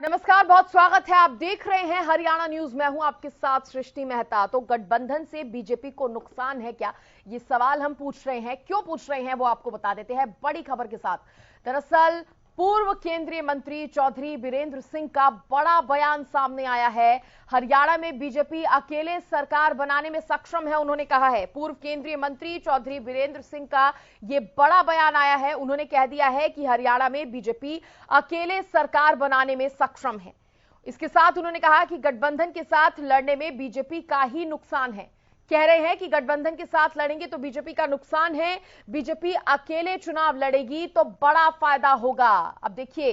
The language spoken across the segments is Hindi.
नमस्कार, बहुत स्वागत है। आप देख रहे हैं हरियाणा न्यूज। मैं हूं आपके साथ सृष्टि मेहता। तो गठबंधन से बीजेपी को नुकसान है क्या, ये सवाल हम पूछ रहे हैं। क्यों पूछ रहे हैं वो आपको बता देते हैं बड़ी खबर के साथ। दरअसल पूर्व केंद्रीय मंत्री चौधरी बीरेंद्र सिंह का बड़ा बयान सामने आया है। हरियाणा में बीजेपी अकेले सरकार बनाने में सक्षम है, उन्होंने कहा है। पूर्व केंद्रीय मंत्री चौधरी बीरेंद्र सिंह का यह बड़ा बयान आया है। उन्होंने कह दिया है कि हरियाणा में बीजेपी अकेले सरकार बनाने में सक्षम है। इसके साथ उन्होंने कहा कि गठबंधन के साथ लड़ने में बीजेपी का ही नुकसान है। कह रहे हैं कि गठबंधन के साथ लड़ेंगे तो बीजेपी का नुकसान है, बीजेपी अकेले चुनाव लड़ेगी तो बड़ा फायदा होगा। अब देखिए,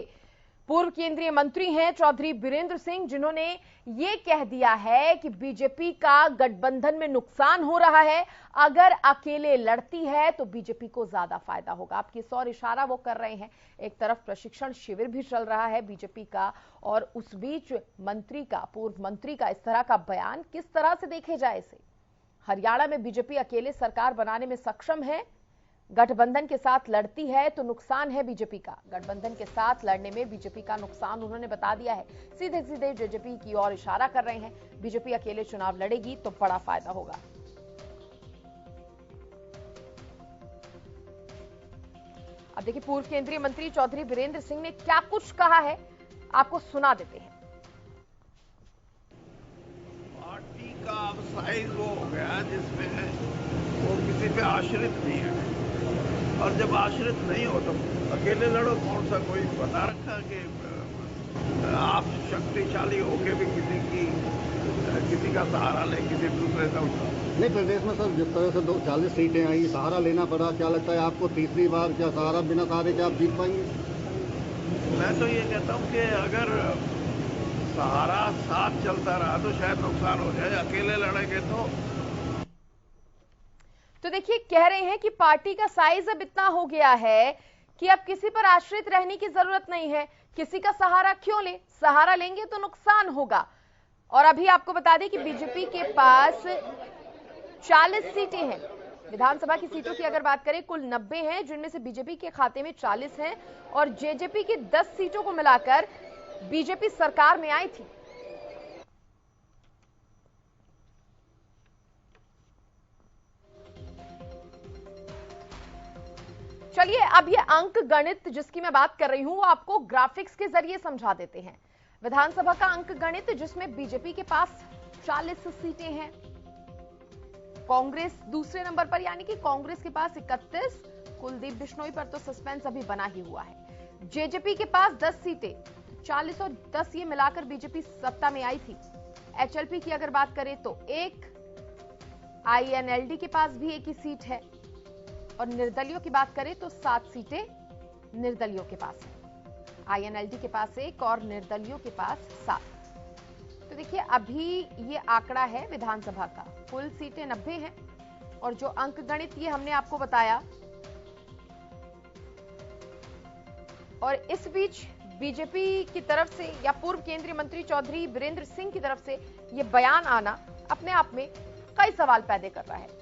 पूर्व केंद्रीय मंत्री हैं चौधरी बीरेंद्र सिंह, जिन्होंने यह कह दिया है कि बीजेपी का गठबंधन में नुकसान हो रहा है, अगर अकेले लड़ती है तो बीजेपी को ज्यादा फायदा होगा। आप किस और इशारा वो कर रहे हैं। एक तरफ प्रशिक्षण शिविर भी चल रहा है बीजेपी का, और उस बीच मंत्री का, पूर्व मंत्री का इस तरह का बयान, किस तरह से देखे जाए इसे। हरियाणा में बीजेपी अकेले सरकार बनाने में सक्षम है, गठबंधन के साथ लड़ती है तो नुकसान है बीजेपी का। गठबंधन के साथ लड़ने में बीजेपी का नुकसान उन्होंने बता दिया है। सीधे सीधे बीजेपी की ओर इशारा कर रहे हैं। बीजेपी अकेले चुनाव लड़ेगी तो बड़ा फायदा होगा। अब देखिए, पूर्व केंद्रीय मंत्री चौधरी बीरेंद्र सिंह ने क्या कुछ कहा है, आपको सुना देते हैं। पार्टी का अब साइज वो हो गया जिसमें वो किसी पे आश्रित नहीं है, और जब आश्रित नहीं हो तो अकेले लड़ो। कौन सा कोई बता रखा कि आप शक्तिशाली होके भी किसी का सहारा ले, किसी दूसरे का। नहीं, प्रदेश में सर जिस तरह से 40 सीटें आई, सहारा लेना पड़ा, क्या लगता है आपको तीसरी बार क्या सहारा, बिना सहारे के आप जीत पाएंगे? मैं तो ये कहता हूँ कि अगर सहारा साथ चलता रहा तो शायद नुकसान हो जाए, अकेले लड़ेंगे तो देखिए, कह रहे हैं कि पार्टी का साइज अब इतना हो गया है कि अब किसी पर आश्रित रहने की जरूरत नहीं है। किसी का सहारा क्यों ले, सहारा लेंगे तो नुकसान होगा। और अभी आपको बता दें कि बीजेपी के पास 40 सीटें हैं। विधानसभा की सीटों की अगर बात करें, कुल 90 हैं, जिनमें से बीजेपी के खाते में 40 हैं, और जेजेपी की 10 सीटों को मिलाकर बीजेपी सरकार में आई थी। चलिए, अब ये अंक गणित जिसकी मैं बात कर रही हूं, वो आपको ग्राफिक्स के जरिए समझा देते हैं। विधानसभा का अंक गणित जिसमें बीजेपी के पास 40 सीटें हैं, कांग्रेस दूसरे नंबर पर, यानी कि कांग्रेस के पास 31, कुलदीप बिश्नोई पर तो सस्पेंस अभी बना ही हुआ है। जेजेपी के पास 10 सीटें, 40 और 10 ये मिलाकर बीजेपी सत्ता में आई थी। एचएलपी की अगर बात करें तो 1, आईएनएलडी के पास भी 1 ही सीट है, और निर्दलियों की बात करें तो 7 सीटें निर्दलियों के पास है। आईएनएलडी के पास 1 और निर्दलियों के पास 7। तो देखिए, अभी ये आंकड़ा है विधानसभा का, कुल सीटें 90 हैं, और जो अंक गणित ये हमने आपको बताया। और इस बीच बीजेपी की तरफ से या पूर्व केंद्रीय मंत्री चौधरी बीरेंद्र सिंह की तरफ से ये बयान आना अपने आप में कई सवाल पैदा कर रहा है।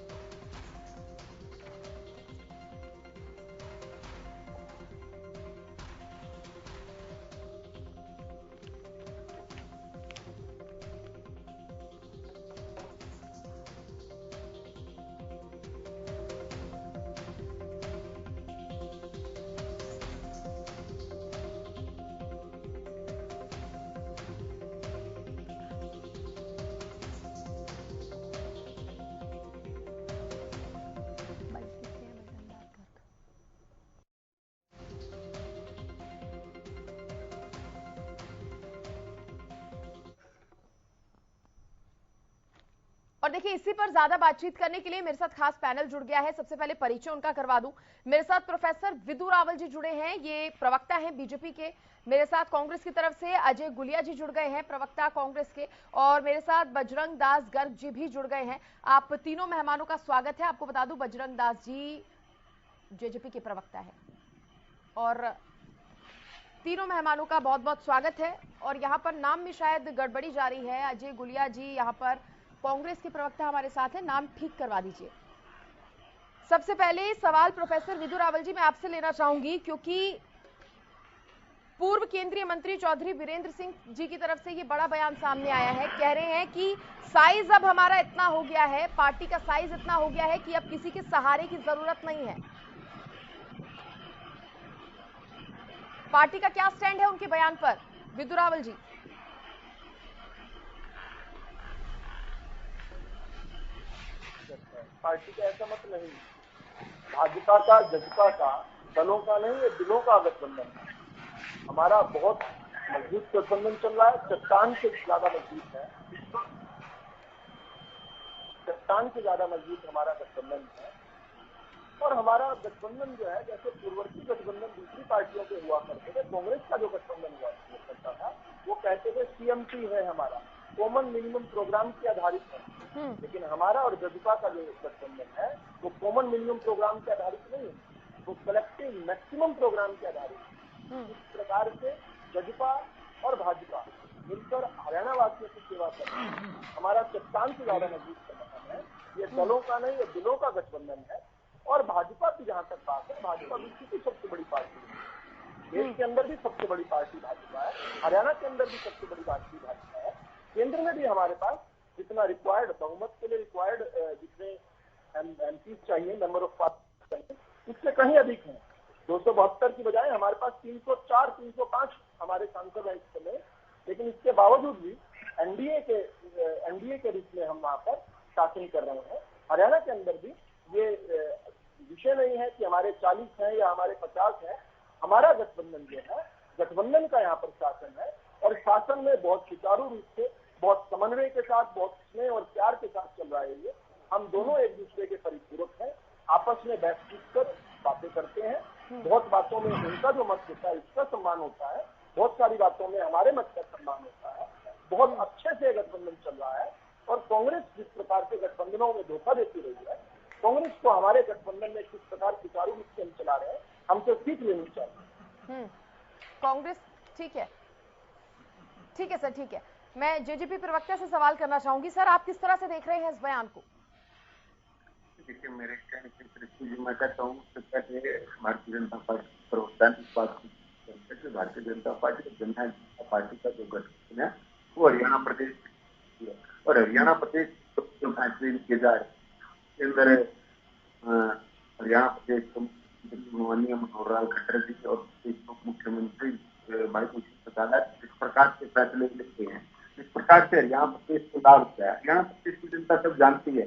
और देखिए, इसी पर ज्यादा बातचीत करने के लिए मेरे साथ खास पैनल जुड़ गया है। सबसे पहले परिचय उनका करवा दूं। मेरे साथ प्रोफेसर विदु रावल जी जुड़े हैं, ये प्रवक्ता हैं बीजेपी के। मेरे साथ कांग्रेस की तरफ से अजय गुलिया जी जुड़ गए हैं, प्रवक्ता कांग्रेस के। और मेरे साथ बजरंग दास गर्ग जी भी जुड़ गए हैं। आप तीनों मेहमानों का स्वागत है। आपको बता दूं, बजरंग दास जी जेजेपी के प्रवक्ता है, और तीनों मेहमानों का बहुत बहुत स्वागत है। और यहाँ पर नाम में शायद गड़बड़ी जारी है। अजय गुलिया जी यहाँ पर कांग्रेस के प्रवक्ता हमारे साथ हैं, नाम ठीक करवा दीजिए। सबसे पहले सवाल प्रोफेसर विदु रावल जी मैं आपसे लेना चाहूंगी, क्योंकि पूर्व केंद्रीय मंत्री चौधरी बीरेंद्र सिंह जी की तरफ से ये बड़ा बयान सामने आया है। कह रहे हैं कि साइज अब हमारा इतना हो गया है, पार्टी का साइज इतना हो गया है कि अब किसी के सहारे की जरूरत नहीं है। पार्टी का क्या स्टैंड है उनके बयान पर, विदु रावल जी? पार्टी का ऐसा मत नहीं, भाजपा का, जजपा का, दलों का नहीं, ये दिलों का गठबंधन है। हमारा बहुत मजबूत गठबंधन चल रहा है, चट्टान से ज्यादा मजबूत है, चट्टान से ज्यादा मजबूत हमारा गठबंधन है। और हमारा गठबंधन जो है, जैसे पूर्ववर्ती गठबंधन दूसरी पार्टियों के हुआ करते थे, कांग्रेस का जो गठबंधन हुआ करता था, वो कहते थे सीएमपी है हमारा, कॉमन मिनिमम प्रोग्राम के आधारित है। लेकिन हमारा और जजपा का जो गठबंधन है, वो कॉमन मिनिमम प्रोग्राम के आधारित नहीं है, वो कलेक्टिव मैक्सिमम प्रोग्राम के आधारित है। इस प्रकार से जजपा और भाजपा मिलकर हरियाणा वासियों की सेवा कर रहे हैं। हमारा चट्टान से ज्यादा मजबूत गठबंधन है, ये दलों का नहीं, ये दिलों का गठबंधन है। और भाजपा की जहां तक बात है, भाजपा विश्व की सबसे बड़ी पार्टी है, देश के अंदर भी सबसे बड़ी पार्टी भाजपा है, हरियाणा के अंदर भी सबसे बड़ी पार्टी भाजपा है। केंद्र में भी हमारे पास जितना रिक्वायर्ड, बहुमत के लिए रिक्वायर्ड जितने एमपी चाहिए, मेंबर ऑफ पार्लियामेंट चाहिए, उससे कहीं अधिक है। 272 की बजाय हमारे पास 304, 305 हमारे सांसद हैं इस समय। लेकिन इसके बावजूद भी एनडीए के रूप में हम वहां पर शासन कर रहे हैं। हरियाणा के अंदर भी ये विषय नहीं है कि हमारे 40 हैं या हमारे 50 हैं। हमारा गठबंधन जो है, गठबंधन का यहाँ पर शासन है, और शासन में बहुत सुचारू रूप से, बहुत समन्वय के साथ, बहुत स्नेह और प्यार के साथ चल रहा है ये। हम दोनों एक दूसरे के परिपूरक हैं, आपस में बैठक कर बातें करते हैं। बहुत बातों में उनका जो मत होता है उसका सम्मान होता है, बहुत सारी बातों में हमारे मत का सम्मान होता है। बहुत अच्छे से गठबंधन चल रहा है। और कांग्रेस जिस प्रकार से गठबंधनों में धोखा देती रही है, कांग्रेस को हमारे गठबंधन में किस प्रकार सुचारू रूप से हम चला रहे हैं, हमसे सीख लेनी चाहिए। कांग्रेस ठीक है सर, ठीक है। मैं जेजेपी प्रवक्ता से सवाल करना चाहूंगी। सर, आप किस तरह से देख रहे हैं इस बयान को? देखिए, मेरे कहने की दृष्टि जो मैं कहता हूँ, भारतीय जनता पार्टी प्रवक्ता ने इस बात की, भारतीय जनता पार्टी जनता पार्टी का जो गठबंधन है वो हरियाणा प्रदेश और हरियाणा प्रदेश जो फैसले किए जा रहे हैं, अंदर हरियाणा प्रदेश माननीय मनोहर लाल खट्टर जी और मुख्यमंत्री भाई इस प्रकार के फैसले लेते हैं, इस प्रकार से हरियाणा प्रदेश को लाभ होता है। हरियाणा प्रदेश की जनता सब जानती है।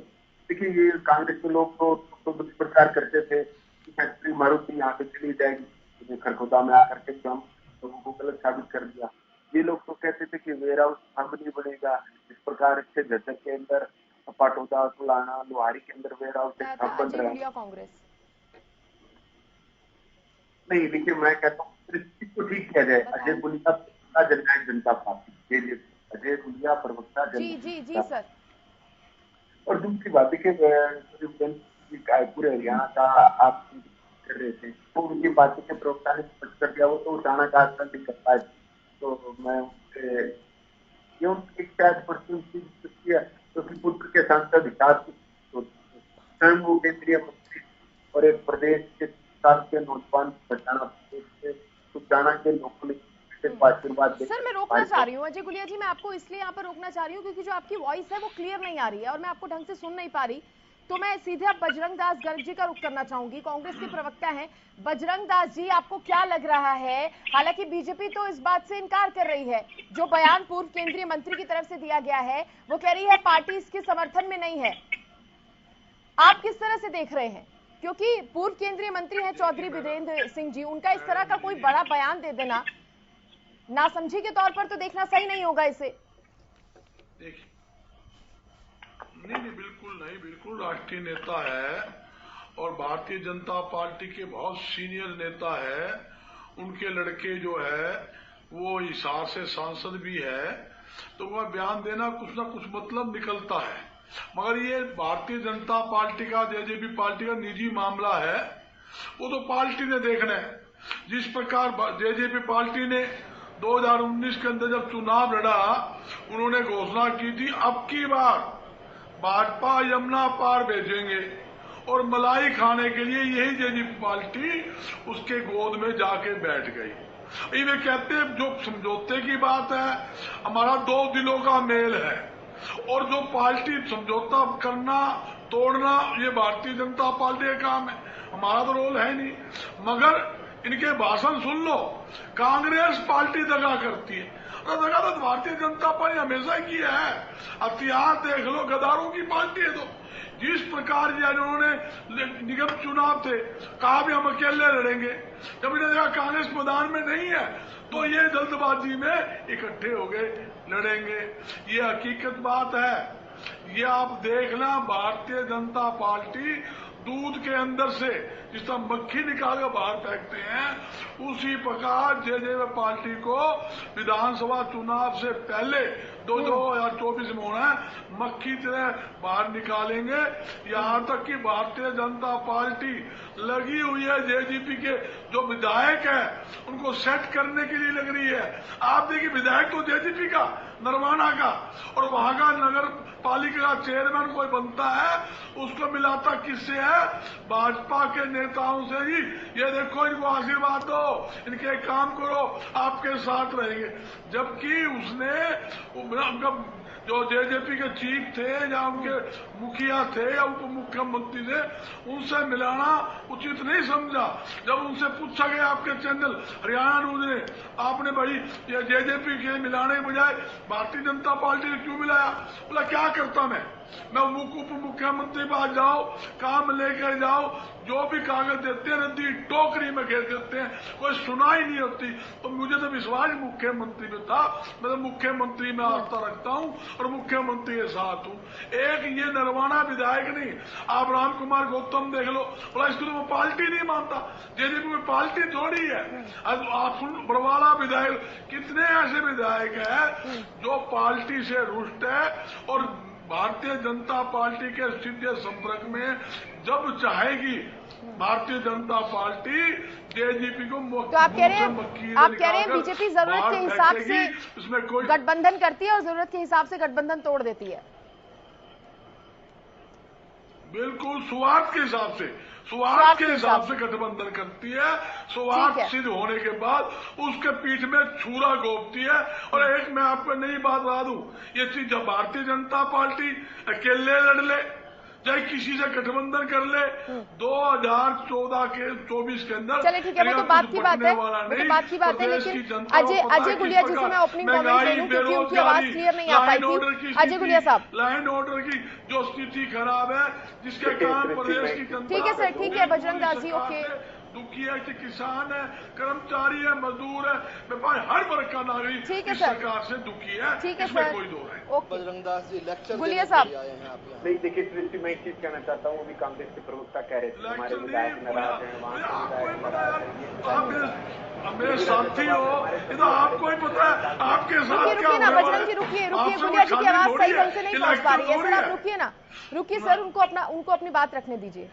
देखिए, ये कांग्रेस के लोग तो इस प्रकार करते थे कि फैक्ट्री मारुति यहाँ पे चली जाएगी, खरगोदा में आकर के हम लोगों को गलत साबित कर दिया। ये लोग तो कहते थे कि वेयर हाउस हम नहीं बनेगा, इस प्रकार से झज्जर के अंदर, पाटोदा, सुलाना, लोहारी के अंदर वेयर हाउस बन रहा है। कांग्रेस नहीं, देखिए, मैं कहता हूँ को ठीक किया जाए। अजय बुलिया प्रवक्ता जननायक जनता पार्टी, अजय बुलिया प्रवक्ता जी सर। और दूसरी बात, देखिए, पूरे हरियाणा का आप कर रहे थे, तो उनकी पार्टी के प्रवक्ता ने स्पष्ट कर दिया, वो तो अचानक आसन नहीं कर पाए। तो मैं उनसे क्यों शायद क्योंकि पूर्व के सांसद विकास स्वयं वो केंद्रीय मंत्री और एक प्रदेश के के नौजवान के लोगों ने आशीर्वाद। सर, मैं रोकना चाह रही हूँ अजय गुलिया जी, मैं आपको इसलिए यहाँ पर रोकना चाह रही हूँ क्योंकि जो आपकी वॉइस है वो क्लियर नहीं आ रही है और मैं आपको ढंग से सुन नहीं पा रही। तो मैं सीधे अब बजरंग दास गर्ग जी का रुख करना चाहूंगी, कांग्रेस के प्रवक्ता हैं। बजरंग दास जी, आपको क्या लग रहा है? हालांकि बीजेपी तो इस बात से इनकार कर रही है, जो बयान पूर्व केंद्रीय मंत्री की तरफ से दिया गया है वो कह रही है पार्टी इसके समर्थन में नहीं है। आप किस तरह से देख रहे हैं? क्योंकि पूर्व केंद्रीय मंत्री हैं चौधरी बीरेंद्र सिंह जी, उनका इस तरह का कोई बड़ा बयान दे देना नासमझी के तौर पर तो देखना सही नहीं होगा इसे। नहीं, बिल्कुल नहीं, बिल्कुल राष्ट्रीय नेता है और भारतीय जनता पार्टी के बहुत सीनियर नेता है। उनके लड़के जो है वो हिसार से सांसद भी है, तो वह बयान देना कुछ ना कुछ मतलब निकलता है। मगर ये भारतीय जनता पार्टी का, जेजेपी पार्टी का निजी मामला है, वो तो पार्टी ने देखना है। जिस प्रकार जेजेपी पार्टी ने 2019 के अंदर जब चुनाव लड़ा, उन्होंने घोषणा की थी अब की बार भाजपा यमुना पार भेजेंगे, और मलाई खाने के लिए यही जेजेपी पार्टी उसके गोद में जाके बैठ गई। वे कहते हैं जो समझौते की बात है, हमारा दो दिलों का मेल है, और जो पार्टी समझौता करना तोड़ना ये भारतीय जनता पार्टी का काम है, हमारा तो रोल है नहीं। मगर इनके भाषण सुन लो, कांग्रेस पार्टी दगा करती है, और दगा तो भारतीय जनता पार्टी हमेशा की है। इतिहास देख लो, गद्दारों की पार्टी है। तो जिस प्रकार इन्होंने निगम चुनाव थे, कहा भी हम अकेले लड़ेंगे, जब इन्हें देखा कांग्रेस मैदान में नहीं है तो ये जल्दबाजी में इकट्ठे हो गए, लड़ेंगे। ये हकीकत बात है। ये आप देखना, भारतीय जनता पार्टी दूध के अंदर से जिस तरह मक्खी निकाल कर बाहर फेंकते हैं, उसी प्रकार जेजेपी पार्टी को विधानसभा चुनाव से पहले 2024 में होना है, मक्खी तरह बाहर निकालेंगे। यहां तक कि भारतीय जनता पार्टी लगी हुई है जेजेपी के जो विधायक है उनको सेट करने के लिए लग रही है। आप देखिए, विधायक तो जेजेपी का, नरवाना का, और वहां का नगर पालिका का चेयरमैन कोई बनता है, उसको मिलाता किससे है? भाजपा के नेताओं से ही। ये देखो, इनको आशीर्वाद दो, इनके काम करो, आपके साथ रहेंगे। जबकि उसने उनका जो जेजेपी के चीफ थे या उनके मुखिया थे या उप मुख्यमंत्री थे, उनसे मिलाना उचित नहीं समझा। जब उनसे पूछा गया आपके चैनल हरियाणा न्यूज ने, आपने भाई ये जेजेपी के मिलाने के बजाय भारतीय जनता पार्टी ने क्यों मिलाया? बोला क्या करता मैं उप मुख्यमंत्री पास जाओ, काम लेकर जाओ, जो भी कागज देते हैं नदी टोकरी में घेर देते हैं, कोई सुनाई नहीं होती। तो मुझे तो विश्वास मुख्यमंत्री में था, मैं तो मुख्यमंत्री में आस्था रखता हूं और मुख्यमंत्री के साथ हूं। एक ये नरवाना विधायक नहीं, आप राम कुमार गौतम देख लो, बोला इसको तो वो पार्टी नहीं मानता, जेजेपी में पार्टी थोड़ी है। आप बड़वाला विधायक, कितने ऐसे विधायक है जो पार्टी से रुष्ट है और भारतीय जनता पार्टी के सीधे संपर्क में जब चाहेगी भारतीय जनता पार्टी जेजेपी को। तो आप कह रहे हैं बीजेपी जरूरत के हिसाब से इसमें कोई गठबंधन करती है और जरूरत के हिसाब से गठबंधन तोड़ देती है। बिल्कुल स्वार्थ के हिसाब से, स्वार्थ के हिसाब से गठबंधन करती है। स्वार्थ सिद्ध होने के बाद उसके पीठ में छुरा गोपती है। और एक मैं आपको नई बात बता दूं, ये चीज जब भारतीय जनता पार्टी अकेले लड़ ले चाहे किसी से गठबंधन कर ले, 2024 के अंदर, चलिए ठीक है, वो तो बात की बात है, वो तो बात की बात है। लेकिन अजय गुलिया जी से मैं ओपनिंग कमेंट ले लूं क्योंकि उनकी आवाज क्लियर नहीं आ पाई थी। अजय गुलिया साहब, लाइन ऑर्डर की जो स्थिति खराब है, जिसके कारण प्रदेश की जनता, ठीक है सर, ठीक है बजरंग दास जी, ओके, दुखी है कि किसान है, कर्मचारी है, मजदूर है, व्यापारी, हर वर्ग का नागरिक इस सरकार से दुखी है। ठीक है इसमें सर, कोई दो है। बजरंग दास जी लेक्चर गुलिया साहब, नहीं देखिए सृष्टि, मैं एक चीज कहना चाहता हूँ, अभी कांग्रेस के प्रवक्ता कह रहे थे हमारे विधायक नाराज है, वहाँ के विधायक नाराज है। मेरे साथी हो, ये तो आपको ही पता है आपके साथ क्या रुकिए ना बजरंग जी, रुकिए गुलिया जी की आवाज सही ढंग से नहीं पहुंच पा रही है सर, आप रुकिए ना, रुकिए सर, उनको अपनी बात रखने दीजिए।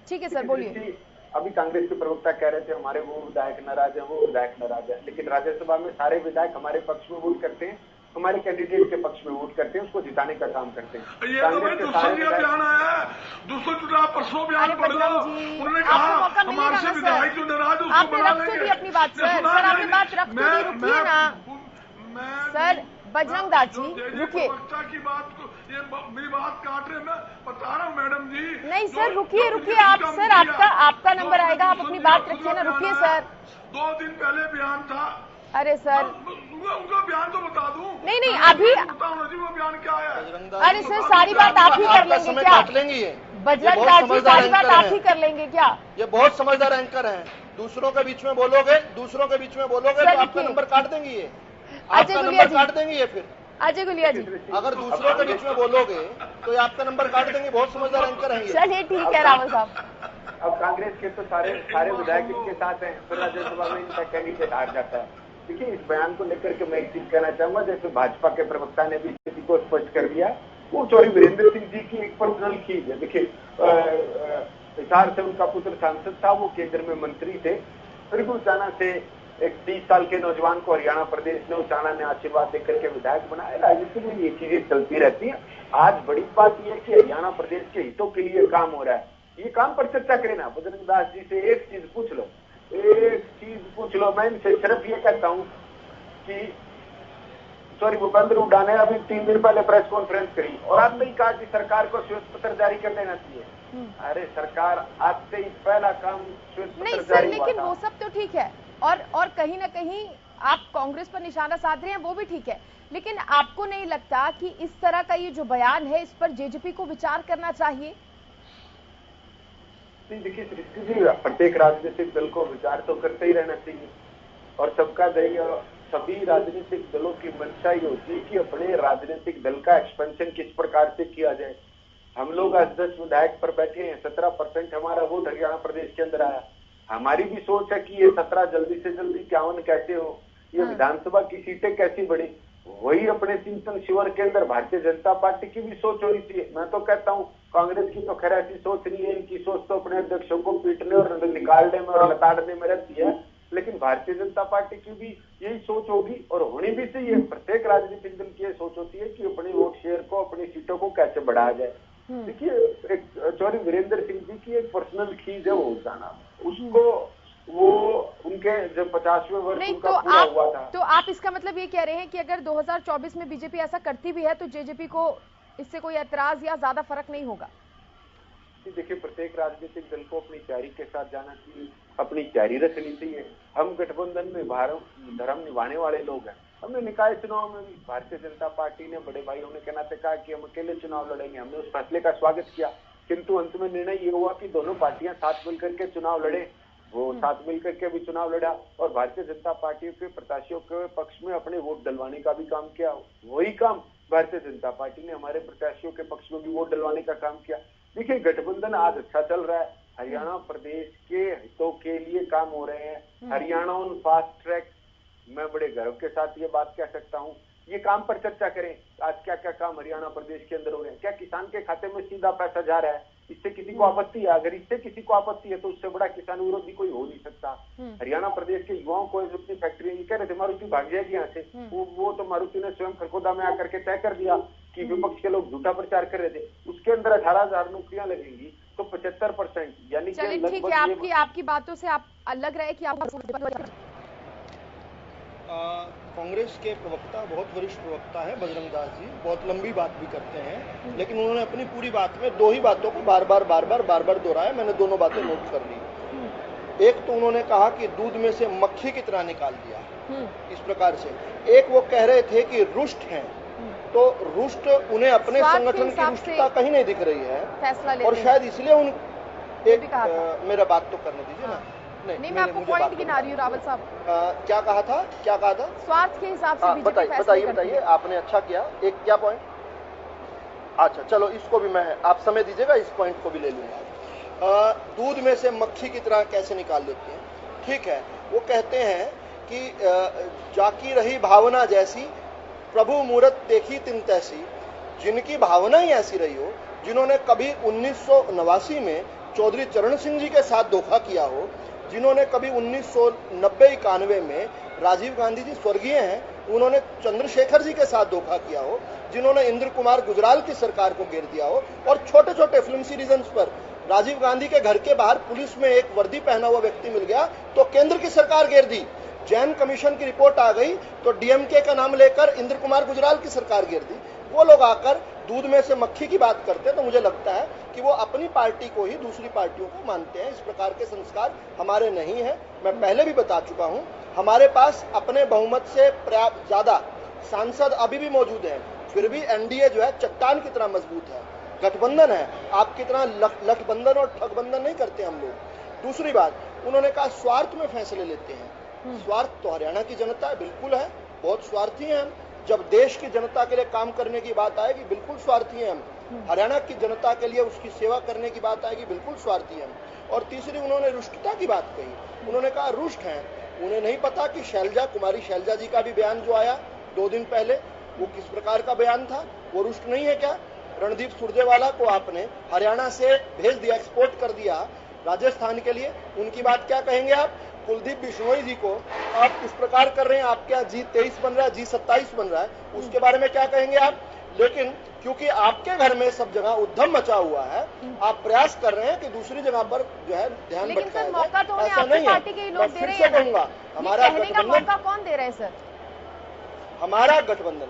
ठीक है सर, बोलिए। अभी कांग्रेस के प्रवक्ता कह रहे थे हमारे वो विधायक नाराज है, वो विधायक नाराज है, लेकिन राज्यसभा में सारे विधायक हमारे पक्ष में वोट करते हैं, हमारे कैंडिडेट के पक्ष में वोट करते हैं, उसको जिताने का काम करते हैं। ये तो भाई दूसरा बयान है, दूसरा चुनाव परसों बयान पढ़ लो, उन्होंने कहा हमारे से विधायक जो नाराज उसको आपने रख तो दी अपनी बात सर, सर आपने बात रख तो दी, रुकिए ना सर। बजरंग दास जी रुकिए, की बात को ये मेरी बात काट रहे, मैं बता रहा हूँ मैडम जी। नहीं सर, रुकिए आप सर, आपका नंबर आएगा, आप अपनी बात रखिए ना, रुकिए सर। 2 दिन पहले बयान था। अरे सर उनका बयान तो बता दूं। नहीं अभी बताओ जी वो बयान क्या है। अरे सर सारी बात आप ही कर लेंगे क्या? बजरंग दास जी सारी बात आप ही कर लेंगे क्या? ये बहुत समझदार एंकर हैं, दूसरों के बीच में बोलोगे तो आपका नंबर काट देंगे, ये आपका नंबर काट देंगे ये। फिर अजय गुलिया जी, अगर दूसरों के बीच में बोलोगे तो ये आपका नंबर काट देंगे, बहुत समझदार एंकर हैं ये। चलिए ठीक है रावल साहब। अब कांग्रेस के तो सारे विधायक इनके साथ हैं, फिर राज्यसभा में इनका कैंडिडेट हार जाता है। देखिए इस बयान को लेकर के मैं एक चीज कहना चाहूंगा, जैसे भाजपा के प्रवक्ता ने भी स्थिति को स्पष्ट कर दिया, वो चौधरी वीरेंद्र सिंह जी की एक पर्सनल चीज है। देखिए हिसार से उनका पुत्र सांसद था, वो केंद्र में मंत्री थे, फिर भी उचाना से एक 30 साल के नौजवान को हरियाणा प्रदेश ने, उचाना ने आशीर्वाद देकर के विधायक बनाया। राजनीति में ये चीजें चलती रहती है। आज बड़ी बात यह है कि हरियाणा प्रदेश के हितों के लिए काम हो रहा है, ये काम पर चर्चा करें ना। बजरंग दास जी से एक चीज पूछ लो, एक चीज पूछ लो, मैं इनसे सिर्फ ये कहता हूँ कि सॉरी, भूपेंद्र हुड्डा ने अभी 3 दिन पहले प्रेस कॉन्फ्रेंस करी और आते ही कहा कि सरकार को श्वेत पत्र जारी कर देना चाहिए। अरे सरकार आते ही पहला काम श्वेत पत्र जारी। लेकिन वो सब तो ठीक है और कहीं ना कहीं आप कांग्रेस पर निशाना साध रहे हैं, वो भी ठीक है, लेकिन आपको नहीं लगता कि इस तरह का ये जो बयान है इस पर जेजेपी को विचार करना चाहिए? देखिए सृष्टि जी, प्रत्येक राजनीतिक दल को विचार तो करते ही रहना चाहिए और सबका सभी राजनीतिक दलों की मंशा ही होती है कि अपने राजनीतिक दल का एक्सपेंशन किस प्रकार से किया जाए। हम लोग आज 10 विधायक पर बैठे हैं, 17% हमारा वोट हरियाणा प्रदेश के अंदर आया। हमारी भी सोच है कि ये 17 जल्दी से जल्दी 51 कैसे हो, ये विधानसभा की सीटें कैसी बढ़ी। वही अपने चिंतन शिविर के अंदर भारतीय जनता पार्टी की भी सोच होनी चाहिए। मैं तो कहता हूँ कांग्रेस की तो खैर ऐसी सोच नहीं है, इनकी सोच तो अपने अध्यक्षों को पीटने और निकालने में और लताड़ने में रहती है, लेकिन भारतीय जनता पार्टी की भी यही सोच होगी और होनी भी चाहिए। प्रत्येक राजनीतिक दल की यह सोच होती है कि अपनी वोट शेयर को, अपनी सीटों को कैसे बढ़ाया जाए। देखिए एक चौधरी वीरेंद्र सिंह जी की एक पर्सनल चीज है वो जाना, उसको वो उनके जब 50वें वर्ष उनका पूरा हुआ था। तो आप इसका मतलब ये कह रहे हैं कि अगर 2024 में बीजेपी ऐसा करती भी है तो जेजेपी को इससे कोई ऐतराज या ज्यादा फर्क नहीं होगा? देखिए प्रत्येक राजनीतिक दल को अपनी तैयारी के साथ जाना चाहिए, अपनी तैयारी रखनी चाहिए। हम गठबंधन में धर्म निभाने वाले लोग हैं। हमने निकाय चुनाव में भी भारतीय जनता पार्टी ने बड़े भाई होने के नाते कहा कि हम अकेले चुनाव लड़ेंगे। हमने उस फैसले का स्वागत किया, किंतु अंत में निर्णय ये हुआ कि दोनों पार्टियां साथ मिलकर के चुनाव लड़े। वो साथ मिलकर के भी चुनाव लड़ा और भारतीय जनता पार्टी के प्रत्याशियों के पक्ष में अपने वोट डलवाने का भी काम किया। वही काम भारतीय जनता पार्टी ने हमारे प्रत्याशियों के पक्ष में भी वोट डलवाने का काम किया। देखिए गठबंधन आज अच्छा चल रहा है, हरियाणा प्रदेश के हितों के लिए काम हो रहे हैं। हरियाणा ऑन फास्ट ट्रैक, मैं बड़े गर्व के साथ ये बात कह सकता हूँ। ये काम पर चर्चा करें, आज क्या क्या काम हरियाणा प्रदेश के अंदर हो रहे हैं। क्या किसान के खाते में सीधा पैसा जा रहा है? इससे किसी को आपत्ति है? अगर इससे किसी को आपत्ति है तो उससे बड़ा किसान विरोधी कोई हो नहीं सकता। हरियाणा प्रदेश के युवाओं को अपनी फैक्ट्री कह रहे थे मारुति भाग जाएगी यहाँ से, वो तो मारुति ने स्वयं खरगोदा में आकर के तय कर दिया कि विपक्ष के लोग झूठा प्रचार कर रहे थे। उसके अंदर 18,000 नौकरियां लगेंगी तो 75% यानी कि लगभग आपकी बातों से आप लग रहा है कि आप कांग्रेस के प्रवक्ता, बहुत वरिष्ठ प्रवक्ता है बजरंग दास जी, बहुत लंबी बात भी करते हैं, लेकिन उन्होंने अपनी पूरी बात में 2 ही बातों को बार बार दोहराया। मैंने दोनों बातें नोट कर ली। एक तो उन्होंने कहा कि दूध में से मक्खी की तरह निकाल दिया, इस प्रकार से। एक वो कह रहे थे कि रुष्ट हैं, तो रुष्ट उन्हें अपने संगठन की रुष्टता कहीं नहीं दिख रही है और शायद इसलिए मेरा बात तो करने दीजिए ना। नहीं, मैं आपको पॉइंट गिना रही हूँ रावल साहब। क्या कहा था? स्वार्थ के हिसाब से बताइए, आपने अच्छा किया। एक क्या पॉइंट? अच्छा चलो, इसको भी मैं, आप समय दीजिएगा, इस पॉइंट को भी ले लूंगा। दूध में से मक्खी की तरह कैसे निकाल लेते हैं? ठीक है, वो कहते हैं कि जाकी रही भावना जैसी, प्रभु मूरत देखी तिन तैसी। जिनकी भावना ही ऐसी रही हो, जिन्होंने कभी 1989 में चौधरी चरण सिंह जी के साथ धोखा किया हो, जिन्होंने कभी 1990-91 में, राजीव गांधी जी स्वर्गीय हैं, उन्होंने चंद्रशेखर जी के साथ धोखा किया हो, जिन्होंने इंद्र कुमार गुजराल की सरकार को घेर दिया हो और छोटे छोटे फिल्म सीरीजन्स पर राजीव गांधी के घर के बाहर पुलिस में एक वर्दी पहना हुआ व्यक्ति मिल गया तो केंद्र की सरकार घेर दी। जैन कमीशन की रिपोर्ट आ गई तो डीएमके का नाम लेकर इंद्र कुमार गुजराल की सरकार घेर दी। वो लोग आकर दूध में से मक्खी की बात करते हैं तो मुझे लगता है कि वो अपनी पार्टी को ही दूसरी पार्टियों को मानते हैं। इस प्रकार के संस्कार हमारे नहीं है। मैं पहले भी बता चुका हूं, हमारे पास अपने बहुमत से पर्याप्त ज्यादा सांसद अभी भी मौजूद हैं, फिर भी एनडीए जो है चट्टान की तरह मजबूत है, गठबंधन है। आपकी तरह लठबंधन और ठगबंधन नहीं करते हम लोग। दूसरी बात, उन्होंने कहा स्वार्थ में फैसले लेते हैं। स्वार्थ तो हरियाणा की जनता बिल्कुल है, बहुत स्वार्थी हैं हम। जब देश की जनता के लिए काम करने की बात आएगी बिल्कुल स्वार्थी हैं हम। हरियाणा की जनता के लिए उसकी सेवा करने की बात आएगी बिल्कुल स्वार्थी हैं हम। और तीसरी, उन्होंने रुष्टता की बात कही। उन्होंने कहा रुष्ट हैं, उन्हें नहीं पता कि कुमारी शैलजा जी का भी बयान जो आया 2 दिन पहले, वो किस प्रकार का बयान था। वो रुष्ट नहीं है क्या? रणदीप सुरजेवाला को आपने हरियाणा से भेज दिया, एक्सपोर्ट कर दिया राजस्थान के लिए, उनकी बात क्या कहेंगे आप? कुलदीप बिश्नोई जी को आप इस प्रकार कर रहे हैं, आप क्या G23 बन रहा है, G27 बन रहा है, उसके बारे में क्या कहेंगे आप? लेकिन क्योंकि आपके घर में सब जगह उद्यम मचा हुआ है, आप प्रयास कर रहे हैं कि दूसरी जगह पर जो है ध्यान भटकाया जाए। मौका तो ऐसा नहीं है। पार्टी के लोग दे रहे हैं। कहूंगा हमारा गठबंधन कौन दे रहे हैं सर? हमारा गठबंधन।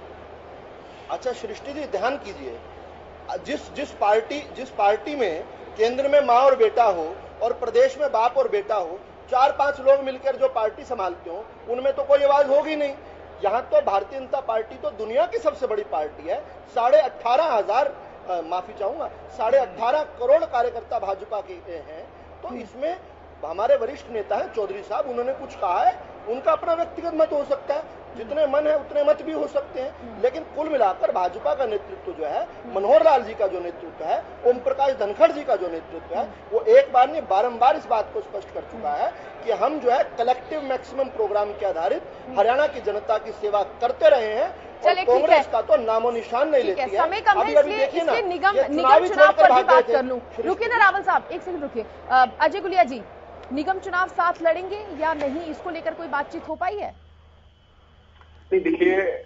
अच्छा सृष्टि जी ध्यान कीजिए, जिस पार्टी में केंद्र में माँ और बेटा हो और प्रदेश में बाप और बेटा हो, 4-5 लोग मिलकर जो पार्टी संभालते हो, उनमें तो कोई आवाज होगी नहीं। यहाँ तो भारतीय जनता पार्टी तो दुनिया की सबसे बड़ी पार्टी है। 18,500 करोड़ कार्यकर्ता भाजपा के हैं। तो इसमें हमारे वरिष्ठ नेता हैं चौधरी साहब, उन्होंने कुछ कहा है, उनका अपना व्यक्तिगत मत हो सकता है, जितने मन है उतने मत भी हो सकते हैं, लेकिन कुल मिलाकर भाजपा का नेतृत्व जो है, मनोहर लाल जी का जो नेतृत्व है, ओम प्रकाश धनखड़ जी का जो नेतृत्व है, वो एक बार नहीं बारंबार इस बात को स्पष्ट कर चुका है कि हम जो है कलेक्टिव मैक्सिमम प्रोग्राम के आधारित हरियाणा की जनता की सेवा करते रहे हैं। और कांग्रेस का तो नामो निशान नहीं लेती है। समय कम है, इसलिए निगम चुनाव पर भी बात कर लूं। रुकिए ना रावल साहब, एक सेकंड रुकिए। अजय गुलिया जी, निगम चुनाव साथ लड़ेंगे या नहीं, इसको लेकर कोई बातचीत हो पाई है? देखिए,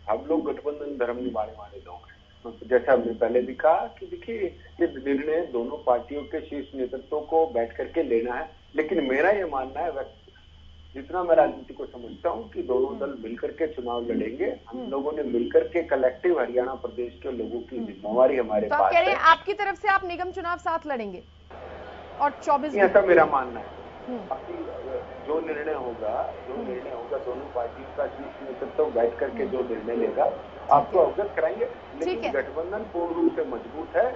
हम लोग गठबंधन धर्म निभाने वाले लोग हैं। तो जैसा हमने पहले भी कहा कि देखिए ये निर्णय दोनों पार्टियों के शीर्ष नेतृत्व को बैठ करके लेना है, लेकिन मेरा ये मानना है, जितना मैं राजनीति को समझता हूँ, कि दोनों दल मिलकर के चुनाव लड़ेंगे। हम लोगों ने मिलकर के कलेक्टिव हरियाणा प्रदेश के लोगों की जिम्मेवारी हमारे पास है। आपकी तरफ से आप निगम चुनाव साथ लड़ेंगे और 24 ऐसा मेरा मानना है। बाकी जो निर्णय होगा दोनों पार्टियों का शीर्ष नेतृत्व बैठ करके जो निर्णय लेगा आपको अवगत कराएंगे। लेकिन गठबंधन पूर्ण रूप से मजबूत है,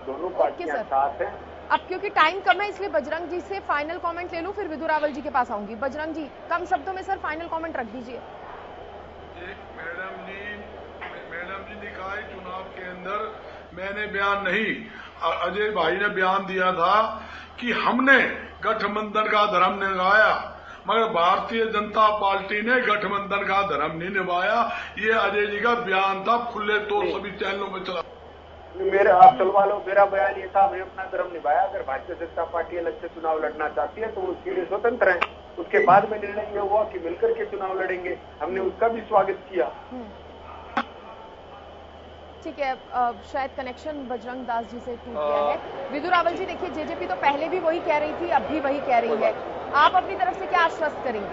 दोनों पार्टियां साथ हैं। अब क्योंकि टाइम कम है, इसलिए बजरंग जी से फाइनल कमेंट ले लूं, फिर विदु रावल जी के पास आऊंगी। बजरंग जी, कम शब्दों में सर फाइनल कमेंट रख दीजिए। मैडम जी ने कहा चुनाव के अंदर मैंने बयान नहीं, अजय भाई ने बयान दिया था कि हमने गठबंधन का धर्म निभाया, मगर भारतीय जनता पार्टी ने गठबंधन का धर्म नहीं निभाया। ये अजय जी का बयान था, खुले तौर सभी चैनलों में चला। आप चलवा लो, मेरा बयान ये था, हमने अपना धर्म निभाया। अगर भारतीय जनता पार्टी अलग से चुनाव लड़ना चाहती है तो वो उसके लिए स्वतंत्र है। उसके बाद में निर्णय ये हुआ कि मिलकर के चुनाव लड़ेंगे, हमने उसका भी स्वागत किया। ठीक है, शायद कनेक्शन बजरंग दास जी से टूट गया है। विदु रावल जी, देखिए जेजेपी तो पहले भी वही कह रही थी, अब भी वही कह रही है, आप अपनी तरफ से क्या आश्वस्त करेंगे?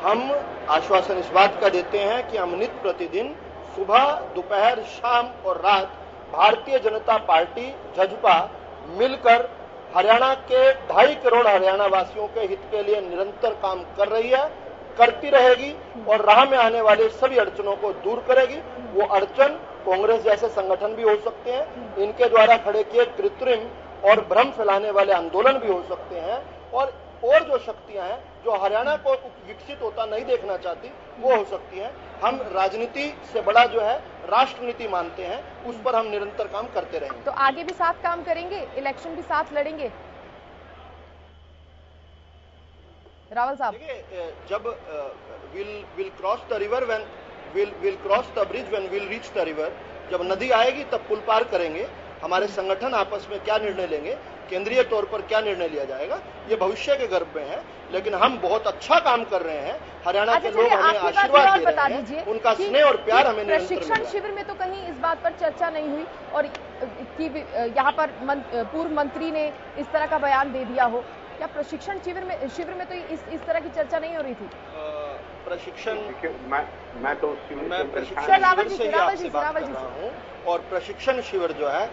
हम आश्वासन इस बात का देते हैं कि हम नित प्रतिदिन सुबह, दोपहर, शाम और रात भारतीय जनता पार्टी जजपा मिलकर हरियाणा के 2.5 करोड़ हरियाणा वासियों के हित के लिए निरंतर काम कर रही है, करती रहेगी और राह में आने वाले सभी अड़चनों को दूर करेगी। वो अड़चन कांग्रेस जैसे संगठन भी हो सकते हैं, इनके द्वारा खड़े किए कृत्रिम और भ्रम फैलाने वाले आंदोलन भी हो सकते हैं, और जो शक्तियां हैं जो हरियाणा को विकसित होता नहीं देखना चाहती वो हो सकती हैं। हम राजनीति से बड़ा जो है राष्ट्र नीति मानते हैं, उस पर हम निरंतर काम करते रहेंगे। तो आगे भी साथ काम करेंगे, इलेक्शन भी साथ लड़ेंगे? रावल साहब, देखिए, जब will cross the river when will cross the bridge when will reach the river, जब नदी आएगी तब पुल पार करेंगे। हमारे संगठन आपस में क्या निर्णय लेंगे, केंद्रीय तौर पर क्या निर्णय लिया जाएगा, ये भविष्य के गर्भ में है, लेकिन हम बहुत अच्छा काम कर रहे हैं। हरियाणा के लोग हमें आशीर्वाद दे रहे हैं, उनका स्नेह और प्यार हमें निरंतर मिल रहा है। प्रशिक्षण शिविर में तो कहीं इस बात पर चर्चा नहीं हुई और कि यहाँ पर पूर्व मंत्री ने इस तरह का बयान दे दिया हो, क्या प्रशिक्षण शिविर में तो इस तरह की चर्चा नहीं हो रही थी? प्रशिक्षण मैं तो प्रशिक्षण शिविर से ही आपसे बात कर रहा हूँ, और प्रशिक्षण शिविर जो है,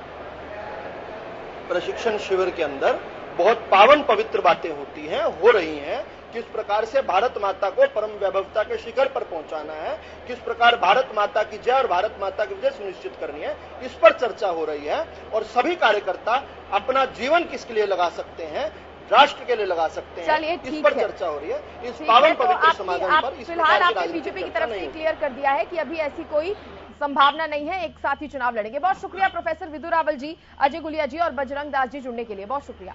प्रशिक्षण शिविर के अंदर बहुत पावन पवित्र बातें होती हैं, हो रही हैं। किस प्रकार से भारत माता को परम वैभवता के शिखर पर पहुंचाना है, किस प्रकार भारत माता की जय और भारत माता की विजय सुनिश्चित करनी है, इस पर चर्चा हो रही है। और सभी कार्यकर्ता अपना जीवन किसके लिए लगा सकते हैं, राष्ट्र के लिए लगा सकते हैं, इस पर चर्चा हो रही है। इस पावन पवित्र समागम पर फिलहाल आपने बीजेपी की तरफ से क्लियर कर दिया है कि अभी ऐसी कोई संभावना नहीं है, एक साथ ही चुनाव लड़ेंगे। बहुत शुक्रिया प्रोफेसर विदु रावल जी, अजय गुलिया जी और बजरंग दास जी जुड़ने के लिए, बहुत शुक्रिया।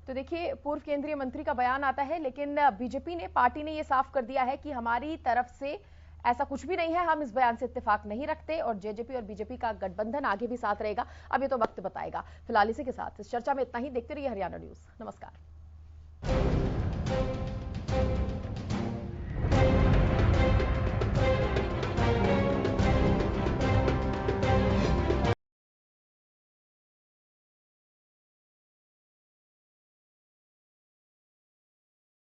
तो देखिए, पूर्व केंद्रीय मंत्री का बयान आता है, लेकिन बीजेपी ने, पार्टी ने यह साफ कर दिया है कि हमारी तरफ से ऐसा कुछ भी नहीं है, हम इस बयान से इत्तेफाक नहीं रखते और जेजेपी और बीजेपी का गठबंधन आगे भी साथ रहेगा। अब ये तो वक्त बताएगा। फिलहाल इसी के साथ इस चर्चा में इतना ही। देखते रहिए हरियाणा न्यूज। नमस्कार। है।